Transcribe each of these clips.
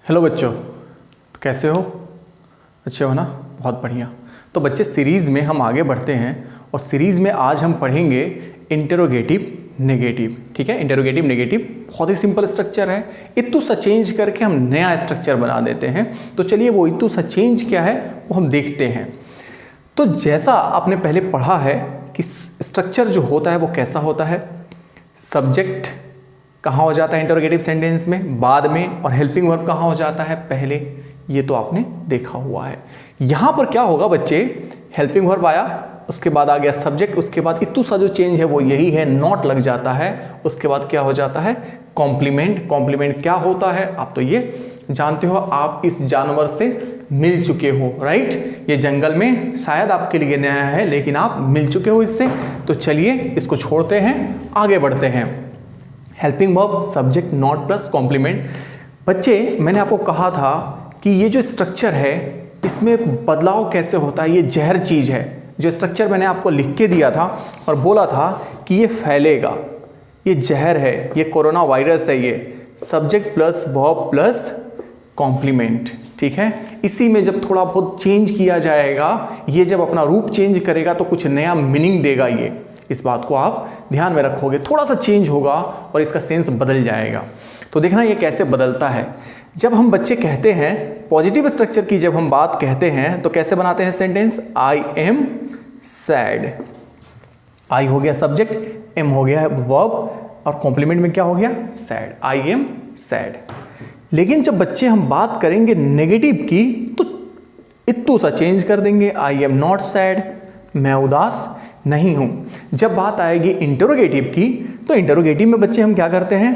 Hello बच्चों, कैसे हो? अच्छे हो ना? बहुत बढ़िया। तो बच्चे सीरीज़ में हम आगे बढ़ते हैं और सीरीज़ में आज हम पढ़ेंगे इंटेरोगेटिव नेगेटिव। ठीक है, इंटेरोगेटिव नेगेटिव बहुत ही सिंपल स्ट्रक्चर है। इतू सा चेंज करके हम नया स्ट्रक्चर बना देते हैं। तो चलिए वो इतू सा चेंज क्या है वो हम देखते हैं। तो जैसा आपने पहले पढ़ा है कि स्ट्रक्चर जो होता है वो कैसा होता है, सब्जेक्ट कहाँ हो जाता है इंटरोगेटिव सेंटेंस में, बाद में, और हेल्पिंग वर्ब कहाँ हो जाता है पहले। ये तो आपने देखा हुआ है। यहां पर क्या होगा बच्चे, हेल्पिंग वर्ब आया, उसके बाद आ गया सब्जेक्ट, उसके बाद इतू सा जो चेंज है वो यही है, नॉट लग जाता है। उसके बाद क्या हो जाता है, कॉम्प्लीमेंट। कॉम्प्लीमेंट क्या होता है आप तो ये जानते हो, आप इस जानवर से मिल चुके हो, राइट। ये जंगल में शायद आपके लिए नया है लेकिन आप मिल चुके हो इससे। तो चलिए इसको छोड़ते हैं, आगे बढ़ते हैं। Helping verb, subject, not plus complement. बच्चे मैंने आपको कहा था कि ये जो स्ट्रक्चर है इसमें बदलाव कैसे होता है, ये जहर चीज है। जो स्ट्रक्चर मैंने आपको लिख के दिया था और बोला था कि ये फैलेगा, ये जहर है, ये कोरोना वायरस है, ये subject plus verb plus complement. ठीक है, इसी में जब थोड़ा बहुत चेंज किया जाएगा, ये जब अपना रूप चेंज करेगा तो कुछ नया मीनिंग देगा ये। इस बात को आप ध्यान में रखोगे, थोड़ा सा चेंज होगा और इसका सेंस बदल जाएगा। तो देखना ये कैसे बदलता है। जब हम बच्चे कहते हैं पॉजिटिव स्ट्रक्चर की, जब हम बात कहते हैं तो कैसे बनाते हैं सेंटेंस, आई एम सैड। आई हो गया सब्जेक्ट, एम हो गया वर्ब और कॉम्प्लीमेंट में क्या हो गया, सैड। I am sad. लेकिन जब बच्चे हम बात करेंगे नेगेटिव की तो इतू सा चेंज कर देंगे, आई एम नॉट सैड, मैं उदास नहीं हूं। जब बात आएगी इंटरोगेटिव की तो इंटरोगेटिव में बच्चे हम क्या करते हैं,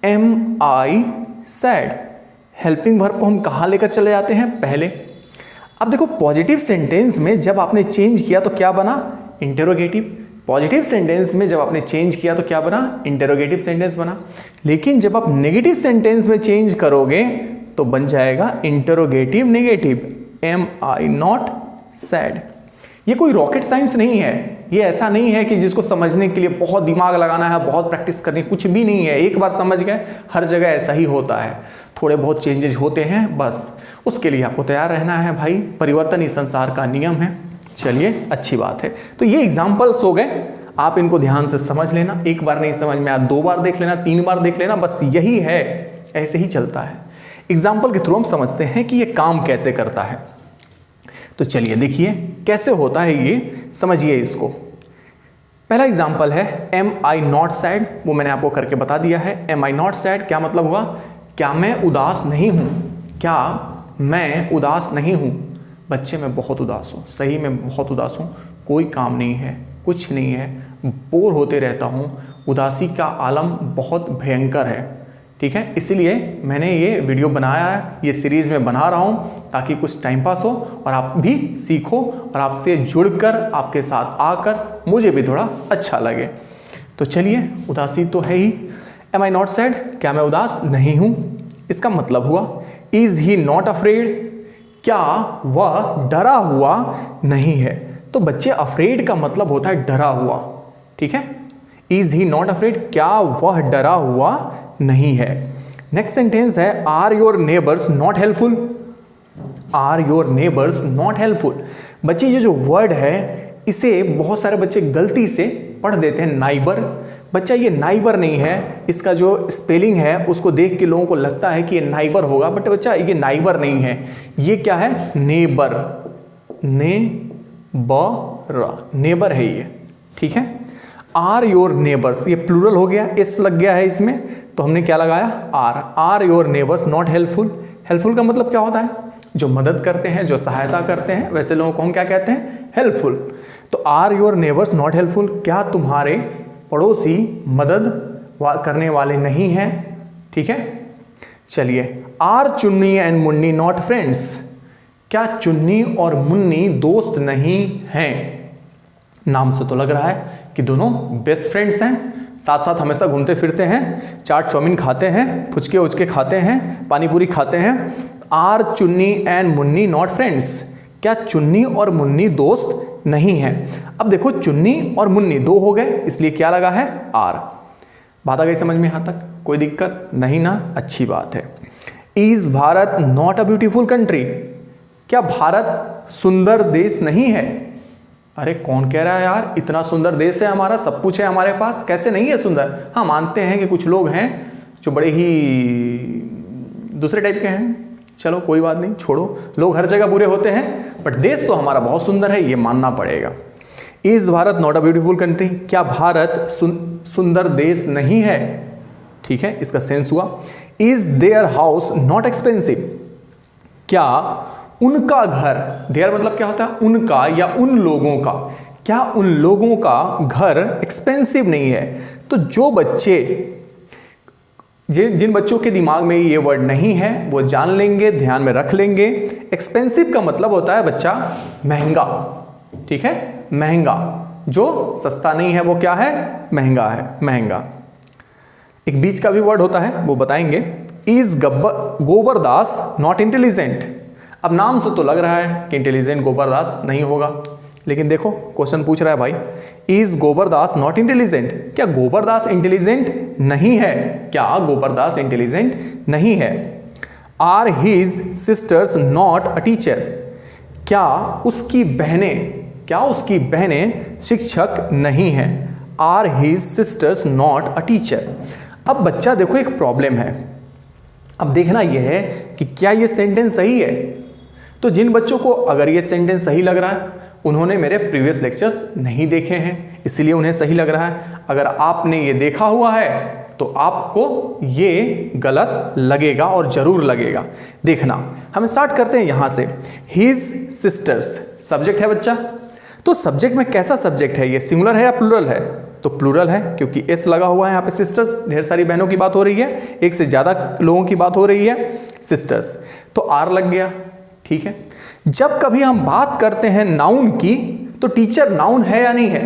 am I sad. Helping verb को हम कहां लेकर चले जाते हैं, पहले। अब देखो पॉजिटिव सेंटेंस में जब आपने चेंज किया तो क्या बना, इंटरोगेटिव। पॉजिटिव सेंटेंस में जब आपने चेंज किया तो क्या बना, इंटरोगेटिव सेंटेंस बना। लेकिन जब आप नेगेटिव सेंटेंस में चेंज करोगे तो बन जाएगा interrogative negative, am I not sad. ये कोई रॉकेट साइंस नहीं है, ये ऐसा नहीं है कि जिसको समझने के लिए बहुत दिमाग लगाना है, बहुत प्रैक्टिस करनी, कुछ भी नहीं है। एक बार समझ गए, हर जगह ऐसा ही होता है, थोड़े बहुत चेंजेस होते हैं बस। उसके लिए आपको तैयार रहना है भाई, परिवर्तन ही संसार का नियम है। चलिए अच्छी बात है। तो ये एग्जाम्पल्स हो गए, आप इनको ध्यान से समझ लेना। एक बार नहीं समझ में आया, 2 बार देख लेना, 3 बार देख लेना, बस यही है, ऐसे ही चलता है। एग्जाम्पल के थ्रू हम समझते हैं कि ये काम कैसे करता है। तो चलिए देखिए कैसे होता है ये, समझिए इसको। पहला एग्जाम्पल है एम आई नॉट सैड, वो मैंने आपको करके बता दिया है। एम आई नॉट सैड क्या मतलब हुआ, क्या मैं उदास नहीं हूं, क्या मैं उदास नहीं हूं। बच्चे मैं बहुत उदास हूं, सही में बहुत उदास हूं, कोई काम नहीं है, कुछ नहीं है, बोर होते रहता हूं, उदासी का आलम बहुत भयंकर है। ठीक है, इसीलिए मैंने ये वीडियो बनाया है, ये सीरीज में बना रहा हूं ताकि कुछ टाइम पास हो और आप भी सीखो और आपसे जुड़कर, आपके साथ आकर मुझे भी थोड़ा अच्छा लगे। तो चलिए, उदासी तो है ही। एम आई नॉट सैड, क्या मैं उदास नहीं हूं। इसका मतलब हुआ इज ही नॉट अफ्रेड, क्या वह डरा हुआ नहीं है। तो बच्चे अफ्रेड का मतलब होता है डरा हुआ। ठीक है, इज ही नॉट अफ्रेड, क्या वह डरा हुआ नहीं है। नेक्स्ट सेंटेंस है are your neighbours not helpful. Are your neighbours not helpful. बच्चे ये जो वर्ड है इसे बहुत सारे बच्चे गलती से पढ़ देते हैं नाइबर। बच्चा ये नाइबर नहीं है, इसका जो स्पेलिंग है उसको देख के लोगों को लगता है कि ये नाइबर होगा, बट बच्चा ये नाइबर नहीं है, ये क्या है, नेबर। नेबर है ये। ठीक है, आर योर नेबर्स, ये प्लूरल हो गया, एस लग गया है इसमें, तो हमने क्या लगाया, are. Are your neighbours not helpful. Helpful का मतलब क्या होता है, जो मदद करते हैं, जो सहायता करते हैं, वैसे लोगों को हम क्या कहते हैं, हेल्पफुल। तो are your neighbours not helpful, क्या तुम्हारे पड़ोसी मदद करने वाले नहीं हैं। ठीक है, चलिए। आर चुन्नी एंड मुन्नी नॉट फ्रेंड्स, क्या चुन्नी और मुन्नी दोस्त नहीं हैं। नाम से तो लग रहा है कि दोनों बेस्ट फ्रेंड्स हैं, साथ साथ हमेशा घूमते फिरते हैं, चाट चाउमीन खाते हैं, फुचके उचके खाते हैं, पानी पूरी खाते हैं। आर चुन्नी एंड मुन्नी नॉट फ्रेंड्स, क्या चुन्नी और मुन्नी दोस्त नहीं है। अब देखो चुन्नी और मुन्नी 2 हो गए, इसलिए क्या लगा है, आर। बात आ गई समझ में, यहां तक कोई दिक्कत नहीं ना, अच्छी बात है। Is Bharat not a beautiful country? क्या भारत सुंदर देश नहीं है? अरे कौन कह रहा है यार, इतना सुंदर देश है हमारा, सब कुछ है हमारे पास, कैसे नहीं है सुंदर? हाँ, मानते हैं कि कुछ लोग हैं जो बड़े ही दूसरे टाइप के हैं, चलो कोई बात नहीं, छोड़ो, लोग हर जगह बुरे होते हैं, बट देश तो हमारा बहुत सुंदर है, ये मानना पड़ेगा। Is Bharat not a beautiful country? क्या भारत सुंदर देश नहीं है? ठीक है, इसका सेंस हुआ। Is their house not expensive? क्या उनका घर, देयर मतलब क्या होता है? उनका या उन लोगों का, क्या उन लोगों का घर एक्सपेंसिव नहीं है? तो जो बच्चे, जिन बच्चों के दिमाग में ये वर्ड नहीं है वो जान लेंगे, ध्यान में रख लेंगे। एक्सपेंसिव का मतलब होता है बच्चा महंगा, ठीक है, महंगा। जो सस्ता नहीं है वो क्या है? महंगा है, महंगा। एक बीच का भी वर्ड होता है, वो बताएंगे। Is Gobardas not intelligent? अब नाम से तो लग रहा है कि इंटेलिजेंट गोबरदास नहीं होगा, लेकिन देखो क्वेश्चन पूछ रहा है भाई, इज गोबरदास नॉट इंटेलिजेंट? क्या गोबरदास इंटेलिजेंट नहीं है? क्या गोबरदास इंटेलिजेंट नहीं है? Are his sisters not a teacher? क्या उसकी बहनें शिक्षक नहीं हैं? Are his sisters not a teacher? अब बच्चा देखो, एक प्रॉब्लम है, अब देखना यह है कि क्या यह सेंटेंस सही है। तो जिन बच्चों को अगर ये सेंटेंस सही लग रहा है, उन्होंने मेरे प्रीवियस लेक्चर्स नहीं देखे हैं, इसलिए उन्हें सही लग रहा है। अगर आपने ये देखा हुआ है तो आपको ये गलत लगेगा, और जरूर लगेगा। देखना, हम स्टार्ट करते हैं यहां से। हिज सिस्टर्स सब्जेक्ट है बच्चा, तो सब्जेक्ट में कैसा सब्जेक्ट है? ये सिंगुलर है या प्लूरल है? तो प्लूरल है, क्योंकि एस लगा हुआ है यहाँ पे। सिस्टर्स, ढेर सारी बहनों की बात हो रही है, एक से ज्यादा लोगों की बात हो रही है, सिस्टर्स, तो आर लग गया, ठीक है। जब कभी हम बात करते हैं नाउन की, तो टीचर नाउन है या नहीं है?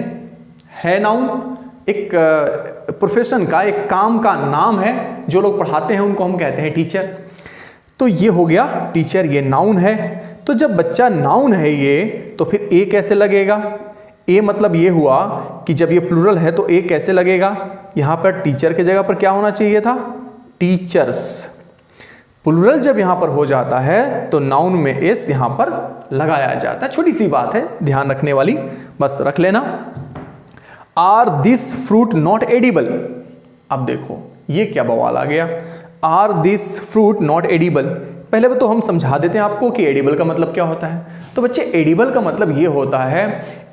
है नाउन। एक प्रोफेशन का, एक काम का नाम है, जो लोग पढ़ाते हैं उनको हम कहते हैं टीचर। तो ये हो गया टीचर, ये नाउन है। तो जब बच्चा नाउन है ये, तो फिर ए कैसे लगेगा? ए मतलब ये हुआ कि जब ये प्लूरल है तो ए कैसे लगेगा? यहां पर टीचर की जगह पर क्या होना चाहिए था? टीचर्स। प्लूरल जब यहां पर हो जाता है तो नाउन में एस यहां पर लगाया जाता है। छोटी सी बात है, ध्यान रखने वाली, बस रख लेना। Are this fruit not edible? अब देखो ये क्या बवाल आ गया, are this fruit not edible. पहले तो हम समझा देते हैं आपको कि एडिबल का मतलब क्या होता है। तो बच्चे, एडिबल का मतलब ये होता है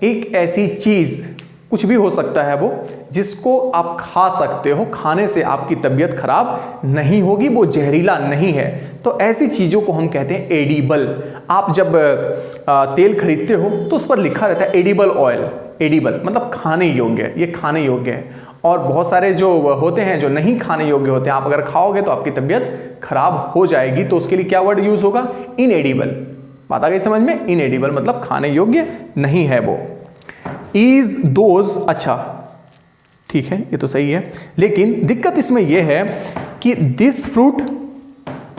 एक ऐसी चीज, कुछ भी हो सकता है वो, जिसको आप खा सकते हो, खाने से आपकी तबीयत खराब नहीं होगी, वो जहरीला नहीं है। तो ऐसी चीजों को हम कहते हैं एडिबल। आप जब तेल खरीदते हो तो उस पर लिखा रहता है एडिबल ऑयल। एडिबल मतलब खाने योग्य, ये खाने योग्य है। और बहुत सारे जो होते हैं जो नहीं खाने योग्य होते हैं, आप अगर खाओगे तो आपकी तबीयत खराब हो जाएगी, तो उसके लिए क्या वर्ड यूज होगा? इनएडिबल। बात आ गई समझ में? इनएडिबल मतलब खाने योग्य नहीं है वो। इज दोज, अच्छा ठीक है, ये तो सही है, लेकिन दिक्कत इसमें यह है कि दिस फ्रूट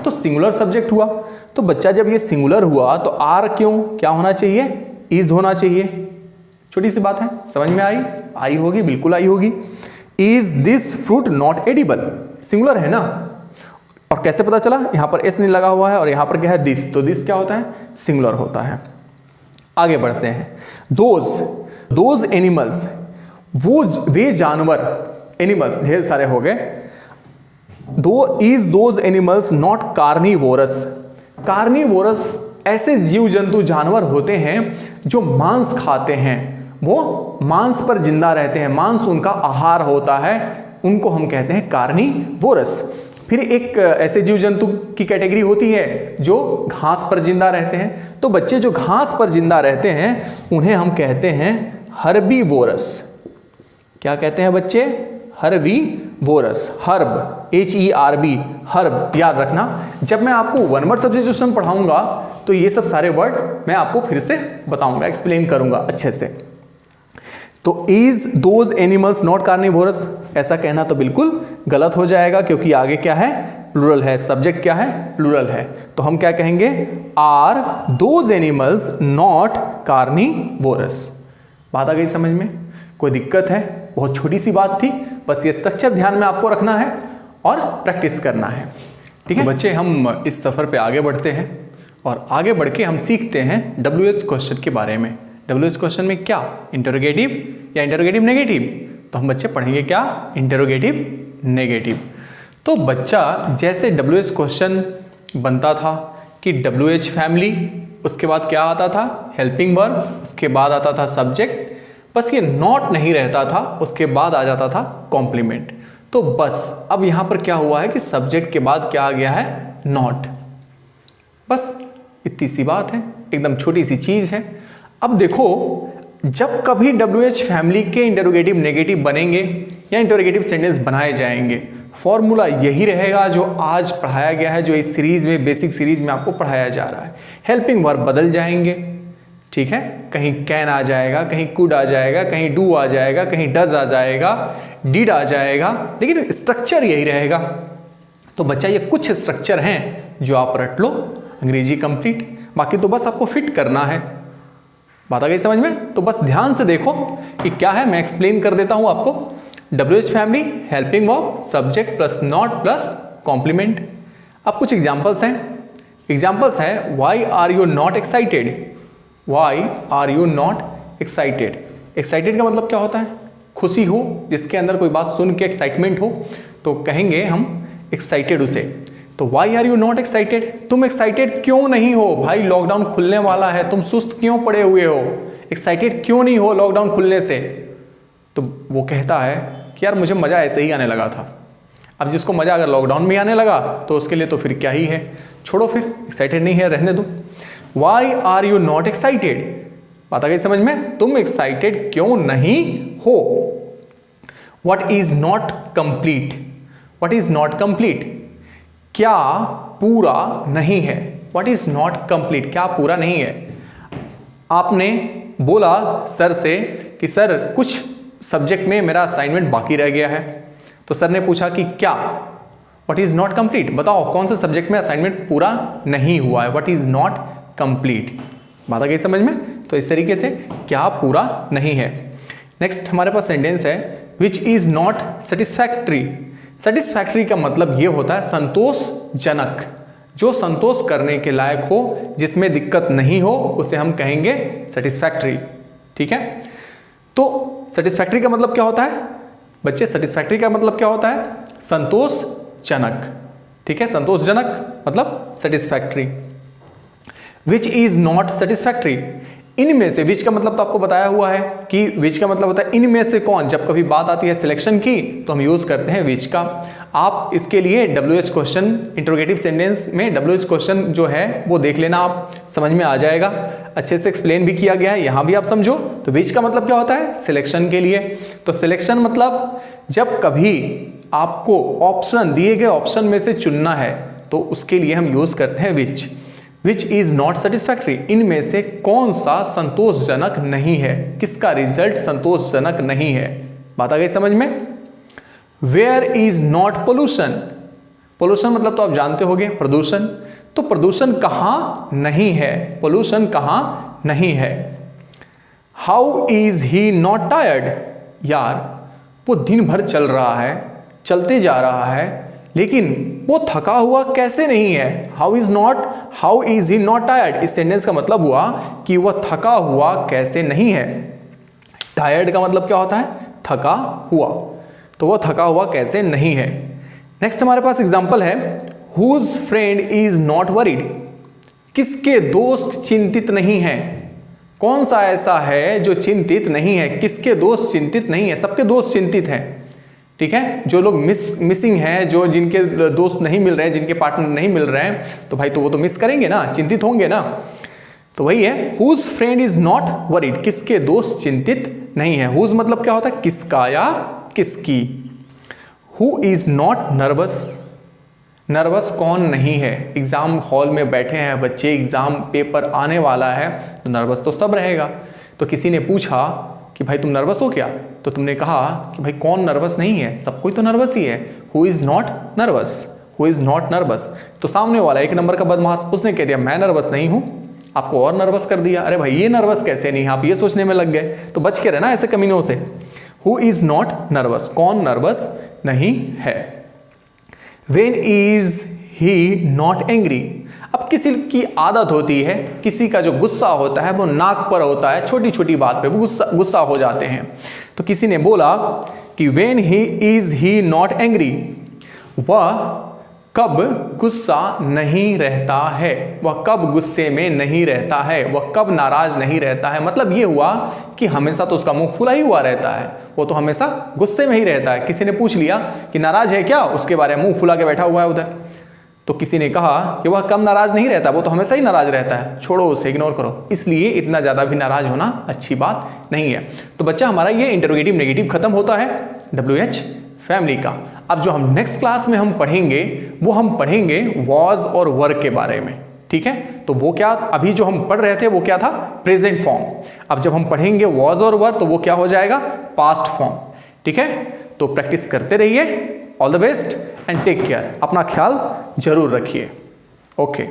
तो सिंगुलर सब्जेक्ट हुआ। तो बच्चा जब ये सिंगुलर हुआ तो आर क्यों, क्या होना चाहिए? इज होना चाहिए। छोटी सी बात है, समझ में आई? आई होगी, बिल्कुल आई होगी। Is this fruit not edible? Singular है ना, और कैसे पता चला? यहां पर एस नहीं लगा हुआ है और यहां पर क्या है? दिस। तो दिस क्या होता है? सिंगुलर होता है। आगे बढ़ते हैं। दोज एनिमल्स, वे जानवर, एनिमल्स ढेर सारे हो गए। Is those animals not carnivorous? Carnivorous ऐसे जीव जंतु जानवर होते हैं जो मांस खाते हैं, वो मांस पर जिंदा रहते हैं, मांस उनका आहार होता है, उनको हम कहते हैं कार्निवोरस। फिर एक ऐसे जीव जंतु की कैटेगरी होती है जो घास पर जिंदा रहते हैं। तो बच्चे, जो घास पर जिंदा रहते हैं उन्हें हम कहते हैं हर्बीवोरस। क्या कहते हैं बच्चे? हर्बीवोरस। हर्ब, HERB, हर्ब, याद रखना। जब मैं आपको वन वर्ड सब्स्टिट्यूशन पढ़ाऊंगा तो ये सब सारे वर्ड मैं आपको फिर से बताऊंगा, एक्सप्लेन करूंगा अच्छे से। तो is those animals not carnivorous, ऐसा कहना तो बिल्कुल गलत हो जाएगा, क्योंकि आगे क्या है? प्लूरल है। सब्जेक्ट क्या है? प्लूरल है। तो हम क्या कहेंगे? Are those animals not carnivorous. बात आ गई समझ में? कोई दिक्कत है? बहुत छोटी सी बात थी, बस ये स्ट्रक्चर ध्यान में आपको रखना है और प्रैक्टिस करना है। ठीक है बच्चे, हम इस सफ़र पे आगे बढ़ते हैं और आगे बढ़ के हम सीखते हैं WH क्वेश्चन के बारे में। WH क्वेश्चन में क्या, इंटरोगेटिव या इंटरोगेटिव नेगेटिव? तो हम बच्चे पढ़ेंगे क्या, इंटरोगेटिव नेगेटिव। तो बच्चा जैसे WH क्वेश्चन बनता था कि WH फैमिली, उसके बाद क्या आता था, हेल्पिंग वर्ब, उसके बाद आता था सब्जेक्ट, बस ये नॉट नहीं रहता था, उसके बाद आ जाता था कॉम्प्लीमेंट। तो बस अब यहाँ पर क्या हुआ है कि सब्जेक्ट के बाद क्या आ गया है, नॉट। बस इतनी सी बात है, एकदम छोटी सी चीज़ है। अब देखो, जब कभी WH फैमिली के इंटरोगेटिव नेगेटिव बनेंगे या इंटरोगेटिव सेंटेंस बनाए जाएंगे, फॉर्मूला यही रहेगा जो आज पढ़ाया गया है, जो इस सीरीज में, बेसिक सीरीज में आपको पढ़ाया जा रहा है। हेल्पिंग वर्ब बदल जाएंगे, ठीक है, कहीं कैन आ जाएगा, कहीं कुड आ जाएगा, कहीं डू आ जाएगा, कहीं डज आ जाएगा, डिड आ जाएगा, लेकिन स्ट्रक्चर यही रहेगा। तो बच्चा ये कुछ स्ट्रक्चर हैं जो आप रट लो, अंग्रेजी कंप्लीट, बाकी तो बस आपको फिट करना है। बात आ गई समझ में? तो बस ध्यान से देखो कि क्या है, मैं एक्सप्लेन कर देता हूं आपको। WH family, helping verb, subject plus not plus complement. अब कुछ एग्जांपल्स हैं। एग्जांपल्स है, why are you not excited? Why are you not excited? Excited का मतलब क्या होता है, खुशी हो, जिसके अंदर कोई बात सुन के एक्साइटमेंट हो, तो कहेंगे हम एक्साइटेड उसे। तो why are you not excited? तुम एक्साइटेड क्यों नहीं हो? भाई लॉकडाउन खुलने वाला है, तुम सुस्त क्यों पड़े हुए हो? एक्साइटेड क्यों नहीं हो लॉकडाउन खुलने से? तो वो कहता है कि यार मुझे मज़ा ऐसे ही आने लगा था। अब जिसको मज़ा अगर लॉकडाउन में आने लगा तो उसके लिए तो फिर क्या ही है, छोड़ो, फिर एक्साइटेड नहीं है, रहने दो। Why are you not excited? बात आ गई समझ में? तुम एक्साइटेड क्यों नहीं हो? What is not complete? What is not complete? क्या पूरा नहीं है? What is not complete? क्या पूरा नहीं है? आपने बोला सर से कि सर कुछ सब्जेक्ट में मेरा असाइनमेंट बाकी रह गया है। तो सर ने पूछा कि क्या, वट इज नॉट कंप्लीट, बताओ कौन से सब्जेक्ट में असाइनमेंट पूरा नहीं हुआ है, वट इज नॉट कंप्लीट। बात आ गई समझ में? तो इस तरीके से क्या पूरा नहीं है। नेक्स्ट हमारे पास सेंटेंस है, which is not satisfactory. Satisfactory का मतलब ये होता है संतोषजनक, जो संतोष करने के लायक हो, जिसमें दिक्कत नहीं हो, उसे हम कहेंगे सेटिस्फैक्ट्री। ठीक है, तो सेटिस्फैक्ट्री का मतलब क्या होता है बच्चे? सेटिस्फैक्ट्री का मतलब क्या होता है? संतोषजनक। ठीक है, संतोषजनक मतलब satisfactory. Which is not satisfactory, इनमें से, विच का मतलब तो आपको बताया हुआ है कि विच का मतलब होता है इनमें से कौन। जब कभी बात आती है सिलेक्शन की तो हम यूज करते हैं विच का। आप इसके लिए WH क्वेश्चन, इंटरोगेटिव सेंटेंस में WH क्वेश्चन जो है वो देख लेना, आप समझ में आ जाएगा, अच्छे से एक्सप्लेन भी किया गया है, यहाँ भी आप समझो। तो विच का मतलब क्या होता है? सिलेक्शन के लिए। तो सिलेक्शन मतलब जब कभी आपको ऑप्शन, दिए गए ऑप्शन में से चुनना है तो उसके लिए हम यूज करते हैं विच। विच इज नॉट सेटिस्फैक्ट्री, इनमें से कौन सा संतोषजनक नहीं है, किसका रिजल्ट संतोषजनक नहीं है। बात आ गई समझ में? Where is not pollution, pollution मतलब तो आप जानते होंगे प्रदूषण। तो प्रदूषण कहाँ नहीं है, पोल्यूशन कहाँ नहीं है। How is he not tired, यार वो दिन भर चल रहा है, चलते जा रहा है, लेकिन वो थका हुआ कैसे नहीं है। How is he not tired, इस सेंटेंस का मतलब हुआ कि वह थका हुआ कैसे नहीं है। टायर्ड का मतलब क्या होता है? थका हुआ। तो वह थका हुआ कैसे नहीं है। नेक्स्ट हमारे पास एग्जांपल है, whose friend is not worried, किसके दोस्त चिंतित नहीं है। कौन सा ऐसा है जो चिंतित नहीं है? किसके दोस्त चिंतित नहीं है? सबके दोस्त चिंतित हैं। ठीक है, जो लोग मिसिंग हैं, जो जिनके दोस्त नहीं मिल रहे हैं, जिनके पार्टनर नहीं मिल रहे हैं, तो भाई तो वो तो मिस करेंगे ना, चिंतित होंगे ना। तो वही है, whose friend is not worried, किसके दोस्त चिंतित नहीं है। हुज मतलब क्या होता है? किसका या किसकी। Who is not nervous, nervous कौन नहीं है। एग्जाम हॉल में बैठे हैं बच्चे, एग्जाम पेपर आने वाला है, तो नर्वस तो सब रहेगा। तो किसी ने पूछा कि भाई तुम नर्वस हो क्या? तो तुमने कहा कि भाई कौन नर्वस नहीं है, सब कोई तो नर्वस ही है। Who is not nervous, who is not nervous. तो सामने वाला एक नंबर का बदमाश, उसने कह दिया मैं नर्वस नहीं हूं, आपको और नर्वस कर दिया। अरे भाई ये नर्वस कैसे नहीं, आप ये सोचने में लग गए। तो बच के रहना ऐसे कमीनों से। हु इज नॉट नर्वस, कौन नर्वस नहीं है। When is he not angry. अब किसी की आदत होती है, किसी का जो गुस्सा होता है वो नाक पर होता है, छोटी छोटी बात पे वो गुस्सा हो जाते हैं। तो किसी ने बोला कि व्हेन ही नॉट एंग्री, वह कब गुस्सा नहीं रहता है, वह कब गुस्से में नहीं रहता है, वह कब नाराज नहीं रहता है। मतलब ये हुआ कि हमेशा तो उसका मुंह फुला ही हुआ रहता है, वो तो हमेशा गुस्से में ही रहता है। किसी ने पूछ लिया कि नाराज है क्या, उसके बारे में मुंह फुला के बैठा हुआ है उधर। तो किसी ने कहा कि वह कब नाराज नहीं रहता, वो तो हमेशा ही नाराज रहता है, छोड़ो उसे, इग्नोर करो। इसलिए इतना ज़्यादा भी नाराज होना अच्छी बात नहीं है। तो बच्चा हमारा ये इंटरोगेटिव नेगेटिव खत्म होता है WH फैमिली का। अब जो हम नेक्स्ट क्लास में हम पढ़ेंगे वो हम पढ़ेंगे वॉज और वर के बारे में, ठीक है। तो वो क्या, अभी जो हम पढ़ रहे थे वो क्या था, प्रेजेंट फॉर्म। अब जब हम पढ़ेंगे वॉज और वर तो वो क्या हो जाएगा, पास्ट फॉर्म, ठीक है। तो प्रैक्टिस करते रहिए। All the best and take care. अपना ख्याल जरूर रखिए। ओके।